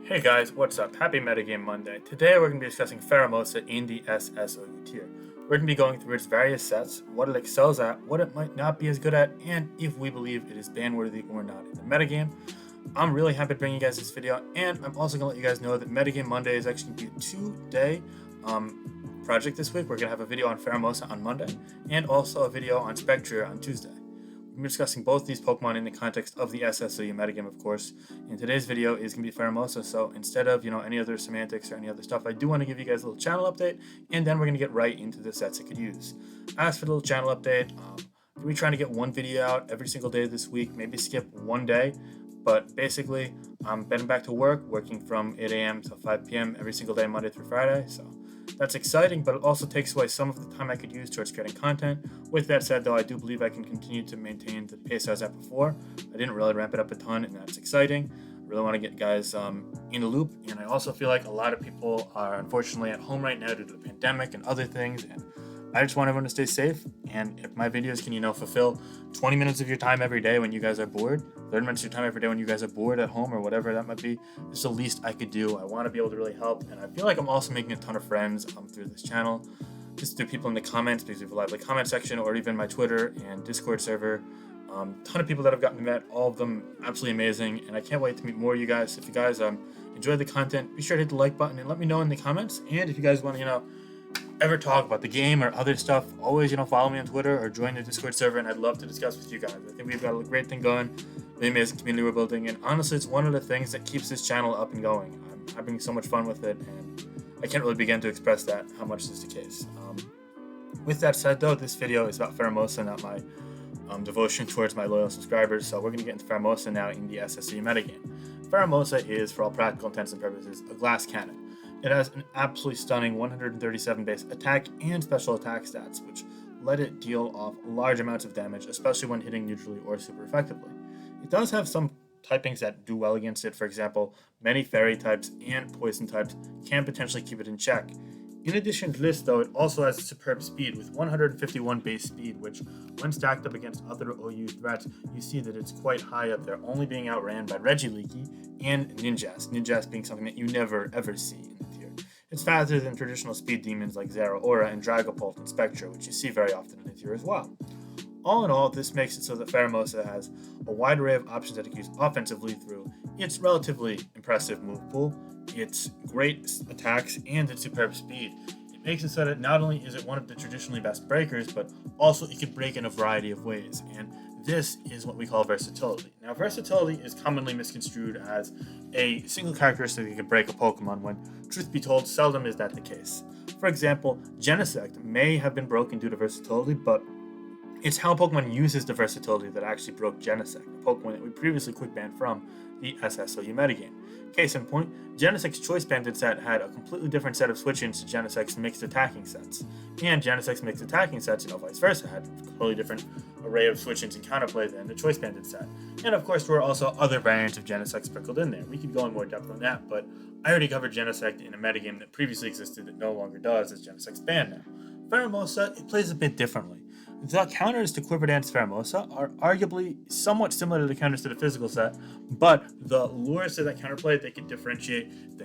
Hey guys, what's up? Happy Metagame Monday. Today we're going to be discussing Pheromosa in the SSOU tier. We're going to be going through its various sets, what it excels at, what it might not be as good at, and if we believe it is banworthy or not in the metagame. I'm really happy to bring you guys this video, and I'm also going to let you guys know that Metagame Monday is actually going to be a 2-day project this week. We're going to have a video on Pheromosa on Monday, and also a video on Spectre on Tuesday. We're discussing both these Pokemon in the context of the SSOU metagame, of course. And today's video is going to be Pheromosa, so instead of, any other semantics or any other stuff, I do want to give you guys a little channel update, and then we're going to get right into the sets it could use. As for the little channel update, we're trying to get one video out every single day this week, maybe skip one day, but basically, I'm heading back to work, working from 8 a.m. to 5 p.m. every single day, Monday through Friday, so that's exciting, but it also takes away some of the time I could use towards creating content. With that said, though, I do believe I can continue to maintain the pace I was at before. I didn't really ramp it up a ton, and that's exciting. I really want to get guys in the loop, and I also feel like a lot of people are unfortunately at home right now due to the pandemic and other things, and I just want everyone to stay safe. And if my videos can, fulfill 20 minutes of your time every day when you guys are bored, 30 minutes of your time every day when you guys are bored at home or whatever that might be, it's the least I could do. I want to be able to really help, and I feel like I'm also making a ton of friends through this channel, just through people in the comments, because we have a lively comment section, or even my Twitter and Discord server. Ton of people that I've gotten met, all of them absolutely amazing, and I can't wait to meet more of you guys. If you guys enjoy the content, be sure to hit the like button and let me know in the comments. And if you guys want to, ever talk about the game or other stuff, always, follow me on Twitter or join the Discord server, and I'd love to discuss with you guys. I think we've got a great thing going, really amazing community we're building, and honestly, it's one of the things that keeps this channel up and going. I'm having so much fun with it, and I can't really begin to express that, how much this is the case. With that said, though, this video is about Pheromosa, not my devotion towards my loyal subscribers, so we're going to get into Pheromosa now in the SSC metagame. Pheromosa is, for all practical intents and purposes, a glass cannon. It has an absolutely stunning 137 base attack and special attack stats, which let it deal off large amounts of damage, especially when hitting neutrally or super effectively. It does have some typings that do well against it. For example, many fairy types and poison types can potentially keep it in check. In addition to this, though, it also has superb speed with 151 base speed, which, when stacked up against other OU threats, you see that it's quite high up there, only being outran by Regieleki and Ninjask. Ninjask being something that you never ever see in the tier. It's faster than traditional speed demons like Zeraora and Dragapult and Spectre, which you see very often in the tier as well. All in all, this makes it so that Pheromosa has a wide array of options that it can use offensively through its relatively impressive move pool, its great attacks, and its superb speed. It makes it so that not only is it one of the traditionally best breakers, but also it can break in a variety of ways, and this is what we call versatility. Now, versatility is commonly misconstrued as a single characteristic that can break a Pokemon when, truth be told, seldom is that the case. For example, Genesect may have been broken due to versatility, but it's how Pokemon uses the versatility that actually broke Genesect, a Pokemon that we previously quick banned from the SSOU metagame. Case in point, Genesect's Choice Banded set had a completely different set of switch-ins to Genesect's mixed attacking sets, and Genesect's mixed attacking sets, vice versa, had a totally different array of switch-ins and counterplay than the Choice Banded set. And of course, there were also other variants of Genesect sprinkled in there. We could go in more depth on that, but I already covered Genesect in a metagame that previously existed that no longer does, as Genesect's banned now. Pheromosa, it plays a bit differently. The counters to Quiver and Pheromosa are arguably somewhat similar to the counters to the physical set, but the lures to that counterplay, they can differentiate.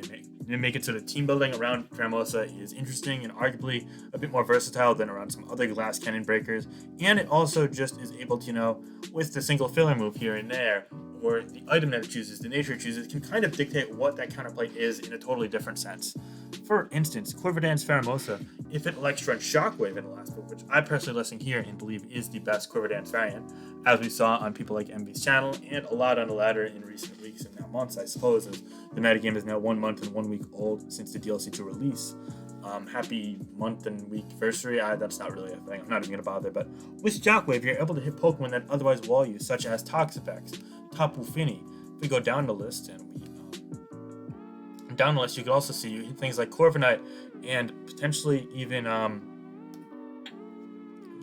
They make it so that team building around Pheromosa is interesting and arguably a bit more versatile than around some other glass cannon breakers. And it also just is able to, with the single filler move here and there, or the item that it chooses, the nature it chooses, can kind of dictate what that counterplay is in a totally different sense. For instance, Quiver Dance Pheromosa, if it elects to run Shockwave in the last move, which I personally listen here and believe is the best Quiver Dance variant, as we saw on people like MV's channel, and a lot on the ladder in recent weeks and now months, I suppose, as the metagame is now 1 month and 1 week old since the DLC to release. Happy month and week anniversary. That's not really a thing. I'm not even going to bother. But with Shockwave, you're able to hit Pokemon that otherwise wall you, such as Toxapex, Tapu Fini. If we go down the list and you can also see you hit things like Corviknight and potentially even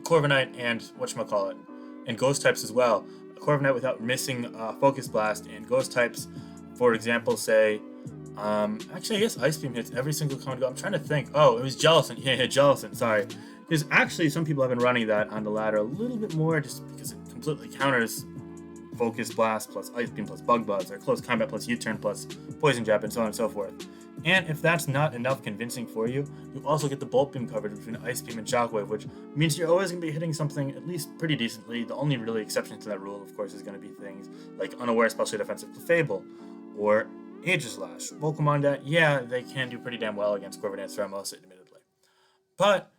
Corviknight and whatchamacallit, and Ghost types as well. Corviknight without missing Focus Blast, and Ghost types, for example, say actually, I guess Ice Beam hits every single common go. I'm trying to think. Oh, it was Jellicent. Yeah, Jellicent. Sorry. Because actually, some people have been running that on the ladder a little bit more just because it completely counters Focus Blast plus Ice Beam plus Bug Buzz, or Close Combat plus U-Turn plus Poison Jab, and so on and so forth. And if that's not enough convincing for you, you also get the Bolt Beam coverage between Ice Beam and Shockwave, which means you're always going to be hitting something at least pretty decently. The only really exception to that rule, of course, is going to be things like Unaware Specially Defensive Clefable, or Aegislash. Pokemon that, yeah, they can do pretty damn well against Quiver Dance Pheromosa, admittedly. But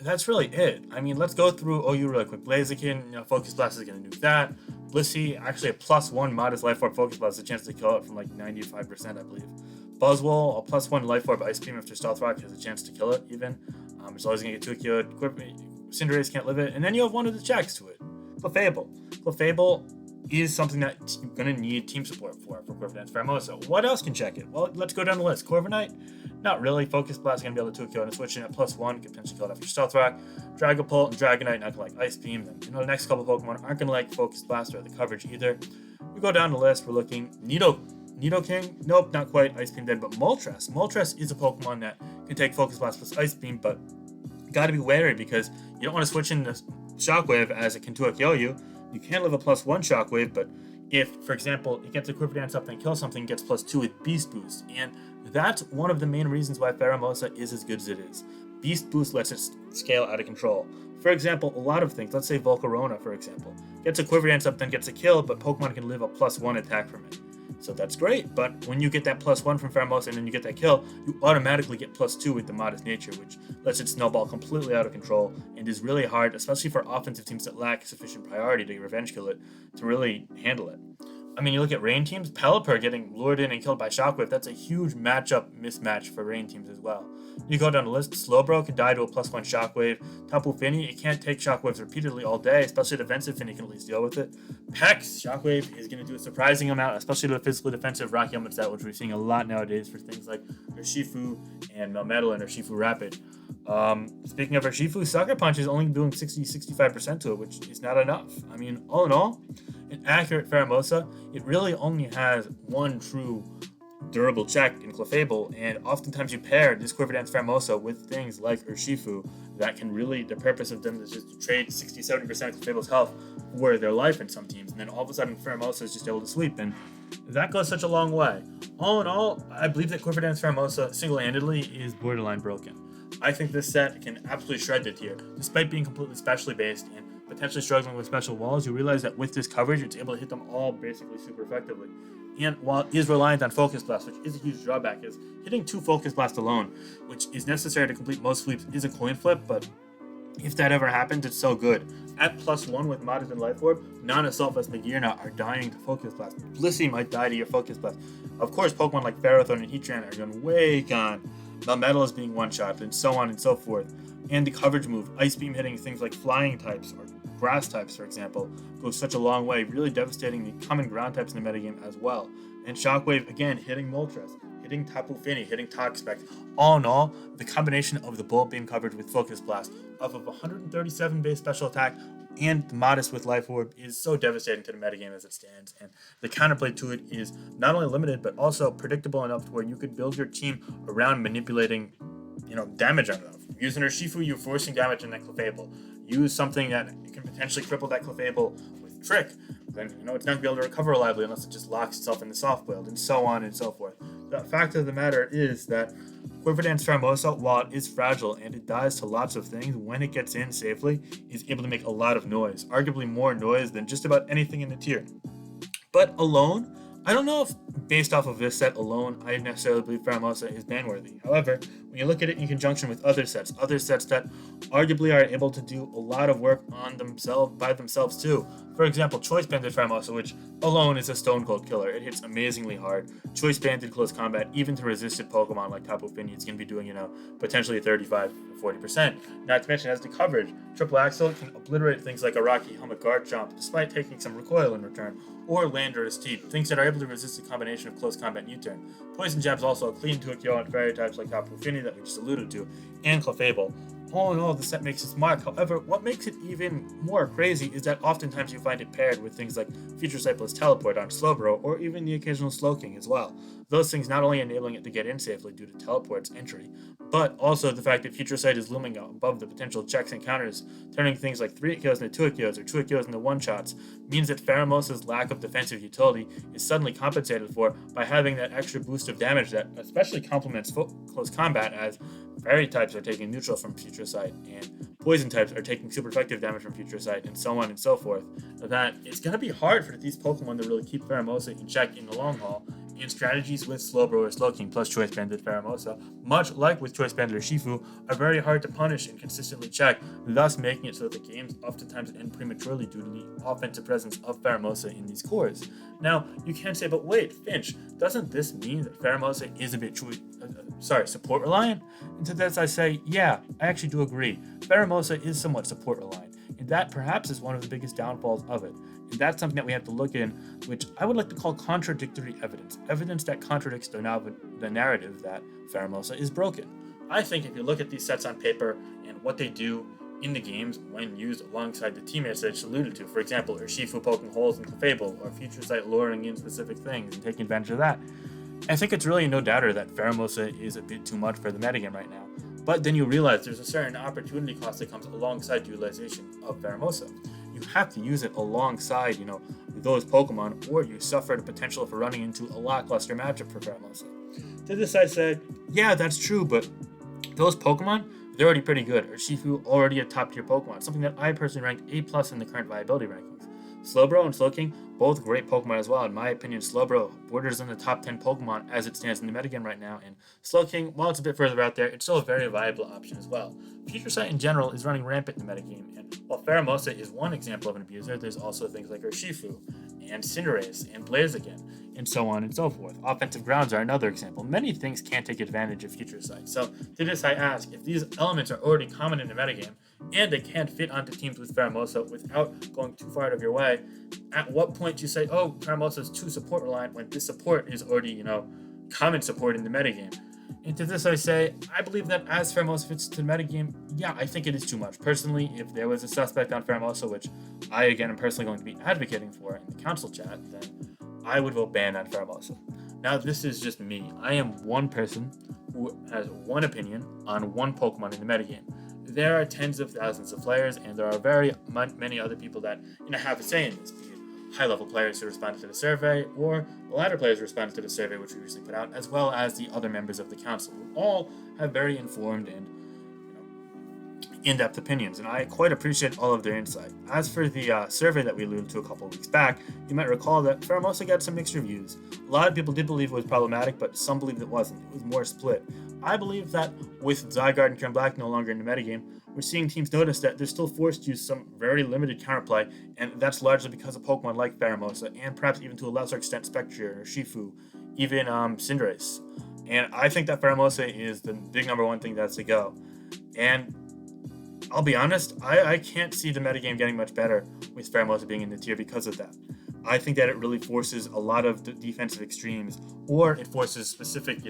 that's really it. I mean, let's go through OU really quick. Blaziken, Focus Blast is going to nuke that. Blissey, actually a +1 modest Life Orb Focus Blast, a chance to kill it from like 95%, I believe. Buzzwole, a +1 Life Orb Ice Beam after Stealth Rock has a chance to kill it, even. It's always going to get 2 killed. Cinderace can't live it. And then you have one of the checks to it. Clefable. Clefable is something that you're going to need team support for Quiver Dance Pheromosa. What else can check it? Well, let's go down the list. Corviknight, not really. Focus Blast is going to be able to 2 kill and switch in at +1, can potentially kill it after Stealth Rock. Dragapult and Dragonite not going to like Ice Beam. Then, the next couple of Pokemon aren't going to like Focus Blast or the coverage either. We go down the list, we're looking Nidoking, nope, not quite Ice Beam dead, but Moltres. Moltres is a Pokemon that can take Focus Blast plus Ice Beam, but gotta be wary because you don't want to switch in the Shockwave as it can 2-kill you. You can live a +1 Shockwave, but if, for example, it gets a Quiver Dance up and kill something, it gets +2 with Beast Boost, and that's one of the main reasons why Pheromosa is as good as it is. Beast Boost lets it scale out of control. For example, a lot of things, let's say Volcarona, for example, gets a Quiver Dance up, then gets a kill, but Pokemon can live a +1 attack from it. So that's great, but when you get that +1 from Pheromosa and then you get that kill, you automatically get +2 with the Modest Nature, which lets it snowball completely out of control and is really hard, especially for offensive teams that lack sufficient priority to revenge kill it, to really handle it. I mean, you look at Rain teams, Pelipper getting lured in and killed by Shockwave, that's a huge matchup mismatch for Rain teams as well. You go down the list, Slowbro can die to a +1 Shockwave. Tapu Fini, it can't take Shockwaves repeatedly all day, especially defensive Fini can at least deal with it. Pex, Shockwave is going to do a surprising amount, especially to a physically defensive Rocky Helmet set, which we're seeing a lot nowadays for things like Urshifu and Melmetal and Urshifu Rapid. Speaking of Urshifu, Sucker Punch is only doing 60-65% to it, which is not enough. I mean, all in all, an accurate Pheromosa, it really only has one true durable check in Clefable, and oftentimes you pair this Quiver Dance Pheromosa with things like Urshifu that can really, the purpose of them is just to trade 60-70% of Clefable's health for their life in some teams, and then all of a sudden Pheromosa is just able to sweep, and that goes such a long way. All in all, I believe that Quiver Dance Pheromosa single-handedly is borderline broken. I think this set can absolutely shred the tier. Despite being completely specially based and potentially struggling with special walls, you realize that with this coverage, it's able to hit them all basically super effectively. And while it is reliant on Focus Blast, which is a huge drawback, is hitting 2 Focus Blast alone, which is necessary to complete most sweeps, is a coin flip, but if that ever happens, it's so good. At +1 with Modest and Life Orb, non-Assault Vest Magearna are dying to Focus Blast. Blissey might die to your Focus Blast. Of course, Pokemon like Ferrothorn and Heatran are going way gone. Melmetal is being one-shot, and so on and so forth. And the coverage move, Ice Beam hitting things like Flying types or Grass types, for example, goes such a long way, really devastating the common ground types in the metagame as well. And Shockwave, again, hitting Moltres, hitting Tapu Fini, hitting Toxapex. All in all, the combination of the Bolt Beam coverage with Focus Blast off of 137 base special attack and the Modest with Life Orb is so devastating to the metagame as it stands. And the counterplay to it is not only limited, but also predictable enough to where you could build your team around manipulating, damage on them. Using Urshifu, you're forcing damage in that Clefable. Use something that can potentially cripple that Clefable with Trick. Then, it's not going to be able to recover reliably unless it just locks itself in the soft build, and so on and so forth. The fact of the matter is that Quiver Dance Pheromosa, while it is fragile and it dies to lots of things, when it gets in safely, is able to make a lot of noise. Arguably more noise than just about anything in the tier. But alone, I don't know if based off of this set alone, I necessarily believe Pheromosa is banworthy. However, when you look at it in conjunction with other sets that arguably are able to do a lot of work on themselves by themselves too. For example, Choice Banded Pheromosa, which alone is a stone cold killer. It hits amazingly hard. Choice Banded close combat, even to resisted Pokemon like Tapu Fini, it's going to be doing, potentially 35 to 40%. Not to mention, as the coverage, Triple Axel can obliterate things like a Rocky Helmet Guard Jump, despite taking some recoil in return, or Landorus Teeth, things that are able to resist a combination of close combat and U-turn. Poison Jab's also a clean 2-kill on fairy types like Tapu Fini that we just alluded to, and Clefable. all in all, the set makes its mark. However, what makes it even more crazy is that oftentimes you find it paired with things like Future Sight plus Teleport on Slowbro, or even the occasional Slowking as well. Those things not only enabling it to get in safely due to Teleport's entry, but also the fact that Future Sight is looming out above the potential checks and counters, turning things like 3 kills into 2 kills or 2 kills into 1 shots, means that Pheromosa's lack of defensive utility is suddenly compensated for by having that extra boost of damage that especially complements close combat, as fairy types are taking neutral from Future Sight and poison types are taking super effective damage from Future Sight, and so on and so forth. That it's going to be hard for these Pokemon to really keep Pheromosa in check in the long haul, and strategies with Slowbro or Slowking plus Choice Banded Pheromosa, much like with Choice Banded or Shifu, are very hard to punish and consistently check, thus making it so that the games oftentimes end prematurely due to the offensive presence of Pheromosa in these cores. Now, you can say, but wait, Finch, doesn't this mean that Pheromosa is a bit support reliant? And to this I say, yeah, I actually do agree. Pheromosa is somewhat support reliant, and that perhaps is one of the biggest downfalls of it. And that's something that we have to look in, which I would like to call contradictory evidence. Evidence that contradicts the narrative that Pheromosa is broken. I think if you look at these sets on paper and what they do in the games when used alongside the teammates that I just alluded to, for example, Urshifu poking holes in Clefable, or Future Sight luring in specific things and taking advantage of that, I think it's really no doubter that Pheromosa is a bit too much for the metagame right now. But then you realize there's a certain opportunity cost that comes alongside the utilization of Pheromosa. You have to use it alongside, those Pokemon, or you suffer the potential for running into a lackluster matchup for Pheromosa. To this I said, yeah, that's true, but those Pokemon, they're already pretty good. Urshifu already a top tier Pokemon, something that I personally ranked A+ in the current viability rankings. Slowbro and Slowking, both great Pokemon as well. In my opinion, Slowbro borders in the top 10 Pokemon as it stands in the metagame right now, and Slowking, while it's a bit further out there, it's still a very viable option as well. Future Sight in general is running rampant in the metagame, and while Pheromosa is one example of an abuser, there's also things like Urshifu, and Cinderace, and Blaziken, and so on and so forth. Offensive grounds are another example. Many things can't take advantage of Future Sight. So to this I ask, if these elements are already common in the metagame, and they can't fit onto teams with Pheromosa without going too far out of your way, at what point do you say, oh, Pheromosa is too support reliant when this support is already, common support in the metagame? And to this I say, I believe that as Pheromosa fits to the metagame, yeah, I think it is too much. Personally, if there was a suspect on Pheromosa, which I, again, am personally going to be advocating for in the council chat, then I would vote ban on Pheromosa. Now, this is just me. I am one person who has one opinion on one Pokemon in the metagame. There are tens of thousands of players, and there are very many other people that have a say in this, be it high-level players who responded to the survey, or the latter players who responded to the survey, which we recently put out, as well as the other members of the council, who all have very informed and in-depth opinions, and I quite appreciate all of their insight. As for the survey that we alluded to a couple of weeks back, you might recall that Pheromosa got some mixed reviews. A lot of people did believe it was problematic, but some believed it wasn't. It was more split. I believe that with Zygarde and Kern Black no longer in the metagame, we're seeing teams notice that they're still forced to use some very limited counterplay, and that's largely because of Pokemon like Pheromosa, and perhaps even to a lesser extent Spectrier or Shifu, even Cinderace. And I think that Pheromosa is the big number one thing that's to go. And I'll be honest, I can't see the metagame getting much better with Pheromosa being in the tier because of that. I think that it really forces a lot of the defensive extremes, or it forces specific,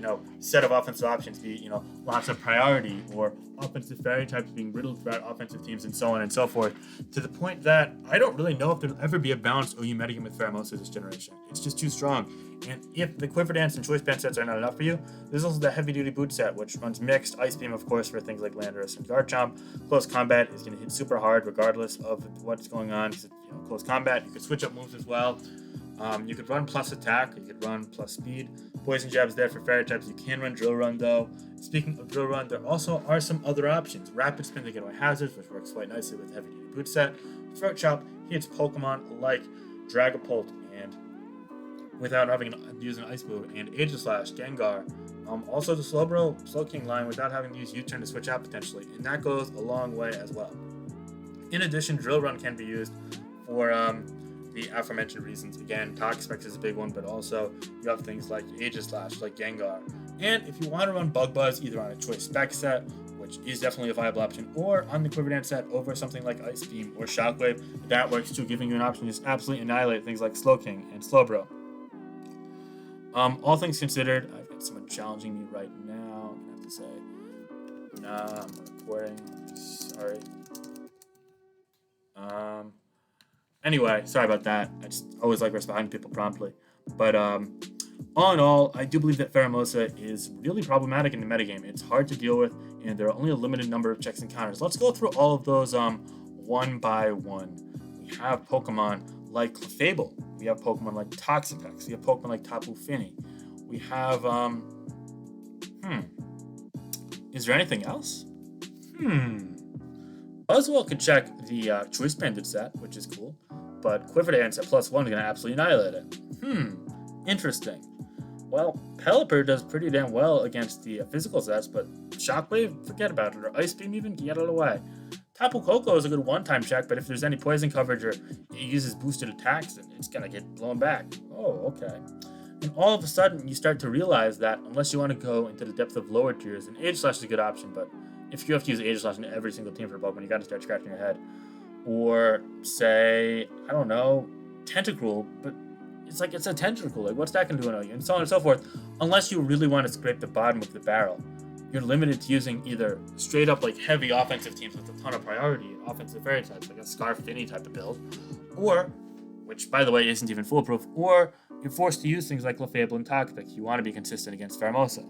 set of offensive options, be it, lots of priority, or offensive fairy types being riddled throughout offensive teams, and so on and so forth, to the point that I don't really know if there'll ever be a balanced OU metagame with Pheromosa this generation. It's just too strong. And if the Quiver Dance and Choice Band sets are not enough for you, there's also the Heavy Duty Boot set, which runs mixed Ice Beam, of course, for things like Landorus and Garchomp. Close combat is going to hit super hard regardless of what's going on. Close combat, you could switch up moves as well. You could run plus attack, you could run plus speed. Poison Jab's there for fairy types. You can run Drill Run though. Speaking of Drill Run, there also are some other options. Rapid Spin to get away hazards, which works quite nicely with Heavy Duty Boot set. Throat Chop hits Pokemon like Dragapult and without having to use an ice move, and Aegislash, Gengar. Also the Slowbro, Slowking line without having to use U-turn to switch out potentially, and that goes a long way as well. In addition, Drill Run can be used for the aforementioned reasons. Again, Talk Specs is a big one, but also you have things like Aegislash, like Gengar. And if you want to run Bug Buzz either on a Choice Spec set, which is definitely a viable option, or on the Quiver Dance set over something like Ice Beam or Shockwave, that works too, giving you an option to just absolutely annihilate things like Slowking and Slowbro. All things considered, I've got someone challenging me right now. I'm gonna have to say, Nah, I'm recording. Sorry. Anyway, sorry about that. I just always like responding to people promptly. But all in all, I do believe that Pheromosa is really problematic in the metagame. It's hard to deal with, and there are only a limited number of checks and counters. Let's go through all of those one by one. We have Pokemon like Clefable. We have Pokemon like Toxapex. We have Pokemon like Tapu Fini. We have Is there anything else? Buzzwole could check the Choice Banded set, which is cool, but Quiver Dance at +1 is going to absolutely annihilate it. Interesting. Well, Pelipper does pretty damn well against the physical sets, but Shockwave, forget about it, or Ice Beam even, get out of the way. Tapu Koko is a good one-time check, but if there's any poison coverage or it uses boosted attacks, then it's going to get blown back. Oh, okay. And all of a sudden, you start to realize that unless you want to go into the depth of lower tiers, then Aegislash is a good option, but if you have to use Aegislash in every single team for Pokemon, you got to start scratching your head. Or, say, I don't know, Tentacruel, but it's like, it's a Tentacruel, like, what's that going to do on you? And so on and so forth. Unless you really want to scrape the bottom of the barrel, you're limited to using either straight up, like, heavy offensive teams with a ton of priority and offensive fairy types, like a Scarfini type of build, or, which, by the way, isn't even foolproof, or you're forced to use things like Clefable and Toxapex. You want to be consistent against Pheromosa.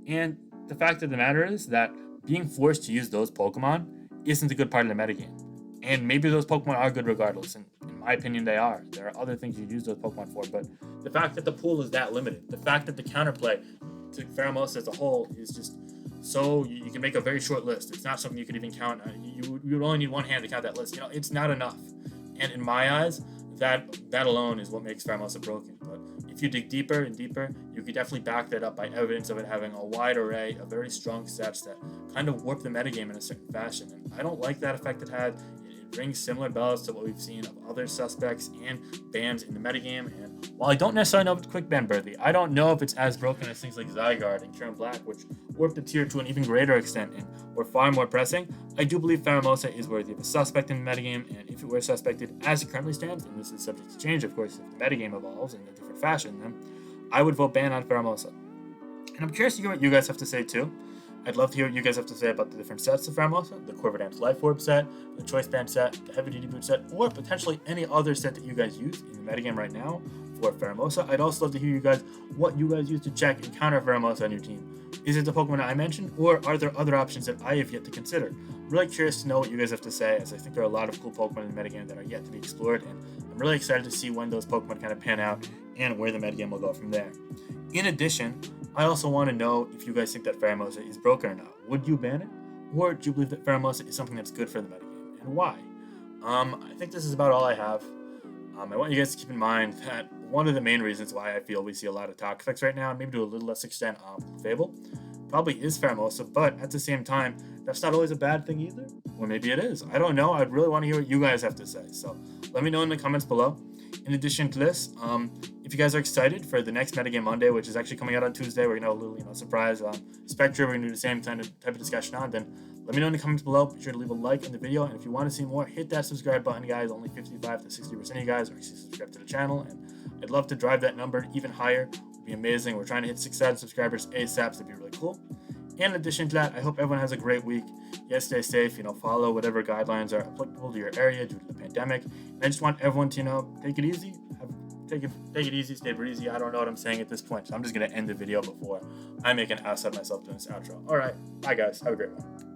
And the fact of the matter is that being forced to use those Pokemon isn't a good part of the metagame. And maybe those Pokemon are good regardless, and in my opinion they are. There are other things you'd use those Pokemon for, but the fact that the pool is that limited, the fact that the counterplay to Pheromosa as a whole is just so, you can make a very short list. It's not something you could even count. You would only need one hand to count that list. It's not enough. And in my eyes, that alone is what makes Pheromosa broken. But if you dig deeper and deeper, you could definitely back that up by evidence of it having a wide array of very strong sets that kind of warp the metagame in a certain fashion. And I don't like that effect it had. It rings similar bells to what we've seen of other suspects and bans in the metagame. And while I don't necessarily know if it's quick ban worthy, I don't know if it's as broken as things like Zygarde and Kieran Black, which warped the tier to an even greater extent and were far more pressing. I do believe Pheromosa is worthy of a suspect in the metagame, and if it were suspected as it currently stands, and this is subject to change, of course, if the metagame evolves in a different fashion, then I would vote ban on Pheromosa. And I'm curious to hear what you guys have to say too. I'd love to hear what you guys have to say about the different sets of Pheromosa, the Quiver Dance Life Orb set, the Choice Band set, the Heavy Duty Boot set, or potentially any other set that you guys use in the metagame right now for Pheromosa. I'd also love to hear you guys what you guys use to check and counter Pheromosa on your team. Is it the Pokemon I mentioned, or are there other options that I have yet to consider? I'm really curious to know what you guys have to say, as I think there are a lot of cool Pokemon in the metagame that are yet to be explored, and I'm really excited to see when those Pokemon kind of pan out and where the metagame will go from there. In addition, I also want to know if you guys think that Pheromosa is broken or not. Would you ban it? Or do you believe that Pheromosa is something that's good for the metagame? And why? I think this is about all I have. I want you guys to keep in mind that one of the main reasons why I feel we see a lot of Toxapex right now, and maybe to a little less extent Fable, probably is Pheromosa, but at the same time, that's not always a bad thing either. Or maybe it is. I don't know. I'd really want to hear what you guys have to say. So let me know in the comments below. In addition to this, if you guys are excited for the next Metagame Monday, which is actually coming out on Tuesday, we're gonna have a little, surprise Spectre. We're gonna do the same kind of type of discussion on. Then let me know in the comments below. Be sure to leave a like in the video, and if you want to see more, hit that subscribe button, guys. Only 55 to 60% of you guys are actually subscribed to the channel, and I'd love to drive that number even higher. It'd be amazing. We're trying to hit 6,000 subscribers ASAP, so it'd be really cool. In addition to that, I hope everyone has a great week. Yes, stay safe, follow whatever guidelines are applicable to your area due to the pandemic. And I just want everyone to, take it easy. Take it easy, stay breezy. I don't know what I'm saying at this point, so I'm just going to end the video before I make an ass of myself doing this outro. All right, bye guys. Have a great one.